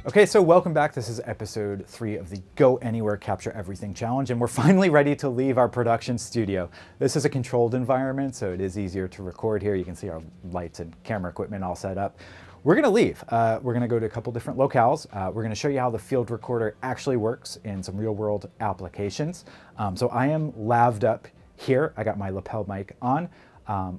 Okay, so welcome back. This is episode 3 of the Go Anywhere, Capture Everything Challenge, and we're finally ready to leave our production studio. This is a controlled environment, so it is easier to record here. You can see our lights and camera equipment all set up. We're gonna leave. We're gonna go to a couple different locales. We're gonna show you how the field recorder actually works in some real world applications. So I am laved up here. I got my lapel mic on.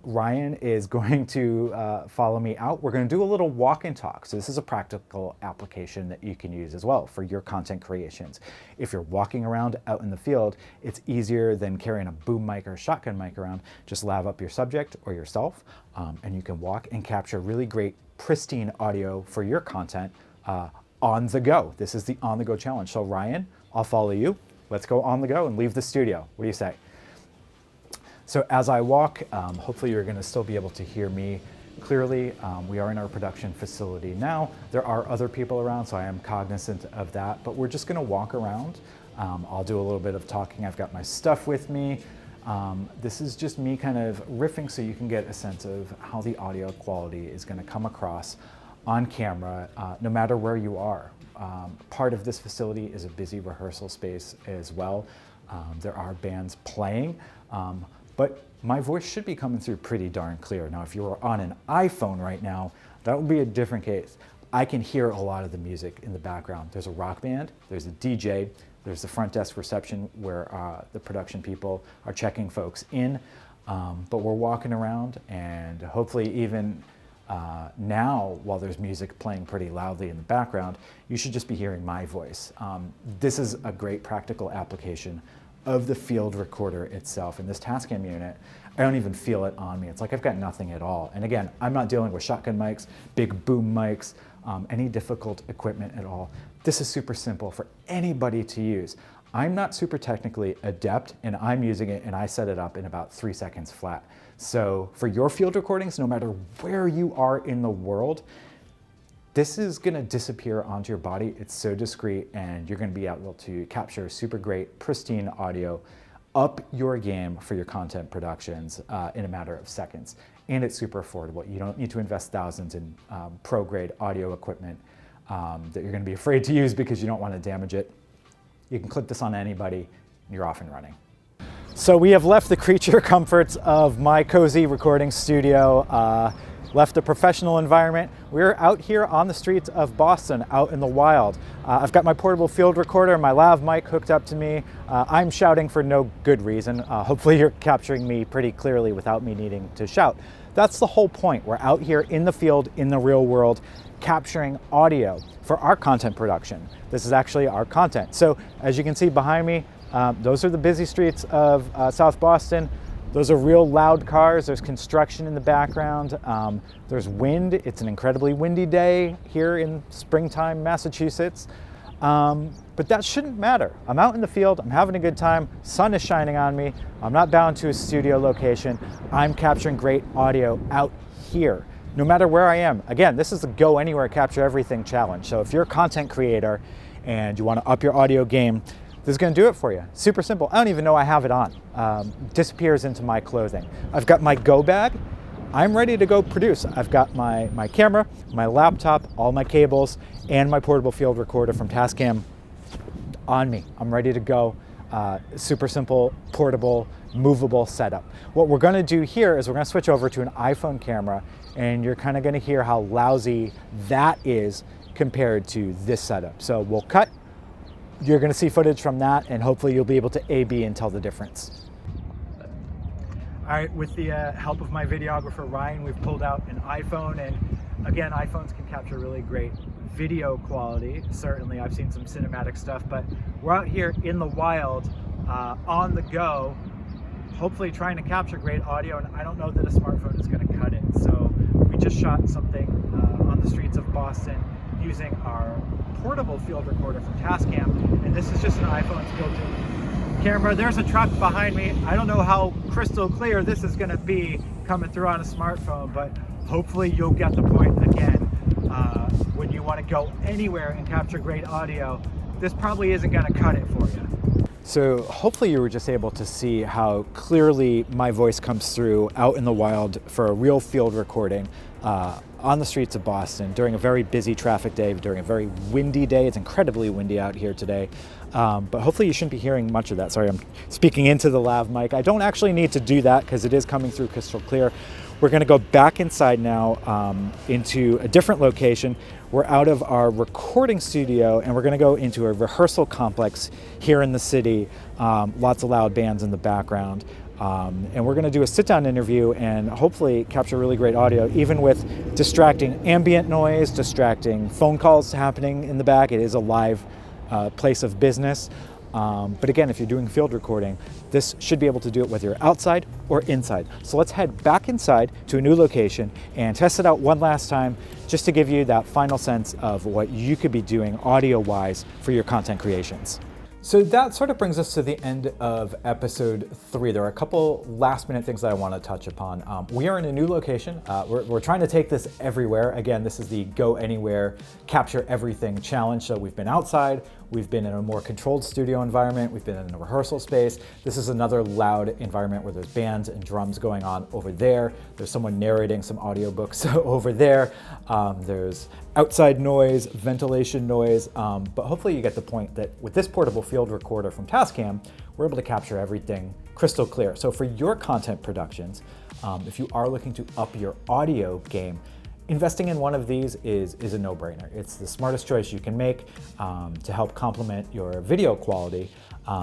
Ryan is going to follow me out. We're going to do a little walk and talk. So this is a practical application that you can use as well for your content creations. If you're walking around out in the field, it's easier than carrying a boom mic or shotgun mic around. Just lav up your subject or yourself, and you can walk and capture really great, pristine audio for your content on the go. This is the on the go challenge. So Ryan, I'll follow you. Let's go on the go and leave the studio. What do you say? So as I walk, hopefully you're going to still be able to hear me clearly. We are in our production facility now. There are other people around, so I am cognizant of that, but we're just going to walk around. I'll do a little bit of talking. I've got my stuff with me. This is just me kind of riffing so you can get a sense of how the audio quality is going to come across on camera, no matter where you are. Part of this facility is a busy rehearsal space as well. There are bands playing. But my voice should be coming through pretty darn clear. Now, if you were on an iPhone right now, that would be a different case. I can hear a lot of the music in the background. There's a rock band, there's a DJ, there's the front desk reception where the production people are checking folks in. But we're walking around, and hopefully even now, while there's music playing pretty loudly in the background, you should just be hearing my voice. This is a great practical application of the field recorder itself. In this TASCAM unit, I don't even feel it on me. It's like I've got nothing at all. And again, I'm not dealing with shotgun mics, big boom mics, any difficult equipment at all. This is super simple for anybody to use. I'm not super technically adept, and I'm using it and I set it up in about 3 seconds flat. So for your field recordings, no matter where you are in the world, this is gonna disappear onto your body. It's so discreet, and you're gonna be able to capture super great, pristine audio, up your game for your content productions in a matter of seconds. And it's super affordable. You don't need to invest thousands in pro-grade audio equipment that you're gonna be afraid to use because you don't wanna damage it. You can clip this on anybody, and you're off and running. So we have left the creature comforts of my cozy recording studio, left a professional environment. We're out here on the streets of Boston, out in the wild. I've got my portable field recorder, my lav mic hooked up to me. I'm shouting for no good reason. Hopefully you're capturing me pretty clearly without me needing to shout. That's the whole point. We're out here in the field, in the real world, capturing audio for our content production. This is actually our content. So as you can see behind me, those are the busy streets of South Boston. Those are real loud cars. There's construction in the background. There's wind. It's an incredibly windy day here in springtime, Massachusetts. But that shouldn't matter. I'm out in the field. I'm having a good time. Sun is shining on me. I'm not bound to a studio location. I'm capturing great audio out here, no matter where I am. Again, this is the Go Anywhere, Capture Everything challenge. So if you're a content creator and you want to up your audio game, this is going to do it for you. Super simple. I don't even know I have it on. Disappears into my clothing. I've got my go bag. I'm ready to go produce. I've got my camera, my laptop, all my cables, and my portable field recorder from TASCAM on me. I'm ready to go. Super simple, portable, movable setup. What we're going to do here is we're going to switch over to an iPhone camera, and you're kind of going to hear how lousy that is compared to this setup. So we'll cut. You're going to see footage from that, and hopefully you'll be able to A/B and tell the difference. All right, with the help of my videographer Ryan, we've pulled out an iPhone, and again, iPhones can capture really great video quality. Certainly, I've seen some cinematic stuff, but we're out here in the wild, on the go, hopefully trying to capture great audio, and I don't know that a smartphone is going to cut it. So we just shot something on the streets of Boston using our portable field recorder from TASCAM, and this is just an iPhone's built-in camera. There's a truck behind me. I don't know how crystal clear this is going to be coming through on a smartphone, but hopefully you'll get the point. Again, when you want to go anywhere and capture great audio, this probably isn't going to cut it for you. So hopefully you were just able to see how clearly my voice comes through out in the wild for a real field recording on the streets of Boston during a very busy traffic day, during a very windy day. It's incredibly windy out here today, but hopefully you shouldn't be hearing much of that. Sorry, I'm speaking into the lav mic. I don't actually need to do that because it is coming through crystal clear. We're going to go back inside now into a different location. We're out of our recording studio and we're going to go into a rehearsal complex here in the city. Lots of loud bands in the background. And we're going to do a sit-down interview and hopefully capture really great audio, even with distracting ambient noise, distracting phone calls happening in the back. It is a live place of business. But again, if you're doing field recording, this should be able to do it whether you're outside or inside. So let's head back inside to a new location and test it out one last time, just to give you that final sense of what you could be doing audio-wise for your content creations. So that sort of brings us to the end of episode 3. There are a couple last minute things that I want to touch upon. We are in a new location. We're trying to take this everywhere. Again, this is the Go Anywhere, Capture Everything challenge. So we've been outside, we've been in a more controlled studio environment, we've been in a rehearsal space. This is another loud environment where there's bands and drums going on over there. There's someone narrating some audiobooks over there. There's outside noise, ventilation noise, but hopefully you get the point that with this portable field recorder from TASCAM, we're able to capture everything crystal clear. So for your content productions, if you are looking to up your audio game, investing in one of these is a no-brainer. It's the smartest choice you can make to help complement your video quality,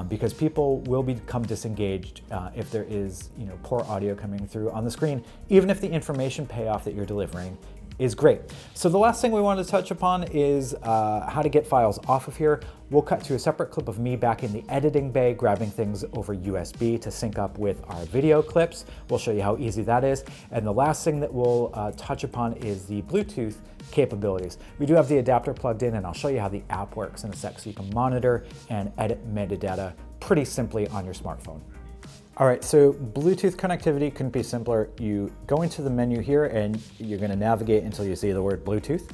because people will become disengaged if there is poor audio coming through on the screen, even if the information payoff that you're delivering is great. So the last thing we want to touch upon is how to get files off of here. We'll cut to a separate clip of me back in the editing bay, grabbing things over USB to sync up with our video clips. We'll show you how easy that is. And the last thing that we'll touch upon is the Bluetooth capabilities. We do have the adapter plugged in, and I'll show you how the app works in a sec so you can monitor and edit metadata pretty simply on your smartphone. All right, so Bluetooth connectivity couldn't be simpler. You go into the menu here and you're gonna navigate until you see the word Bluetooth.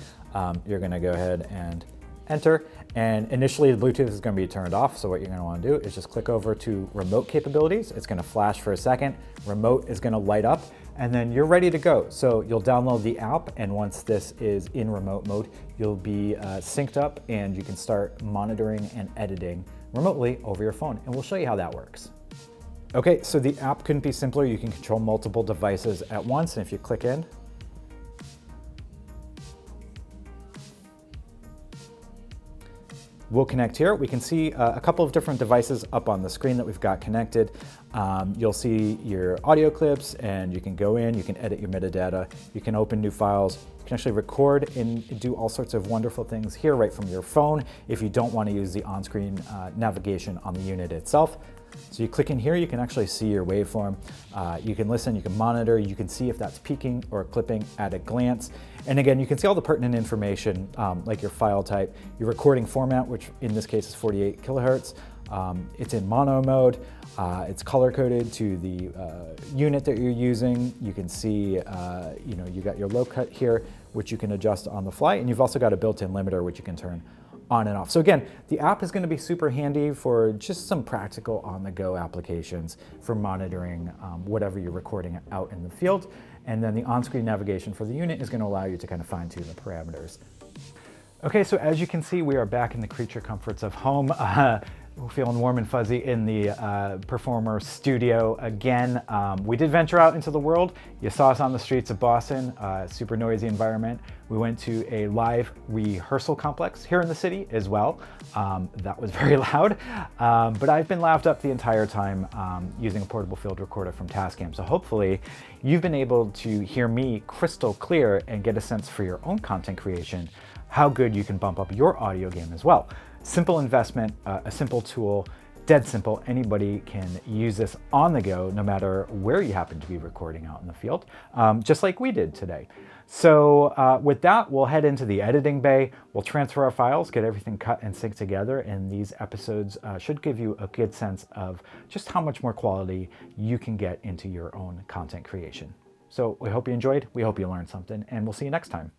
You're gonna go ahead and enter, and initially the Bluetooth is gonna be turned off, so what you're gonna wanna do is just click over to remote capabilities. It's gonna flash for a second, remote is gonna light up, and then you're ready to go. So you'll download the app, and once this is in remote mode, you'll be synced up and you can start monitoring and editing remotely over your phone, and we'll show you how that works. Okay, so the app couldn't be simpler. You can control multiple devices at once, and if you click in, we'll connect here. We can see a couple of different devices up on the screen that we've got connected. You'll see your audio clips, and you can go in, you can edit your metadata, you can open new files, you can actually record and do all sorts of wonderful things here right from your phone if you don't want to use the on-screen navigation on the unit itself. So you click in here, you can actually see your waveform. You can listen, you can monitor, you can see if that's peaking or clipping at a glance. And again, you can see all the pertinent information like your file type, your recording format, which in this case is 48 kilohertz. It's in mono mode. It's color coded to the unit that you're using. You can see, you got your low cut here, which you can adjust on the fly. And you've also got a built-in limiter, which you can turn on and off. So again, the app is going to be super handy for just some practical on-the-go applications for monitoring whatever you're recording out in the field. And then the on-screen navigation for the unit is going to allow you to kind of fine-tune the parameters. Okay, so as you can see, we are back in the creature comforts of home. We're feeling warm and fuzzy in the Performer studio again. We did venture out into the world. You saw us on the streets of Boston, super noisy environment. We went to a live rehearsal complex here in the city as well. That was very loud, but I've been laughed up the entire time using a portable field recorder from TASCAM. So hopefully you've been able to hear me crystal clear and get a sense for your own content creation, how good you can bump up your audio game as well. Simple investment, a simple tool, dead simple. Anybody can use this on the go, no matter where you happen to be recording out in the field, just like we did today. So with that, we'll head into the editing bay. We'll transfer our files, get everything cut and synced together, and these episodes should give you a good sense of just how much more quality you can get into your own content creation. So we hope you enjoyed, we hope you learned something, and we'll see you next time.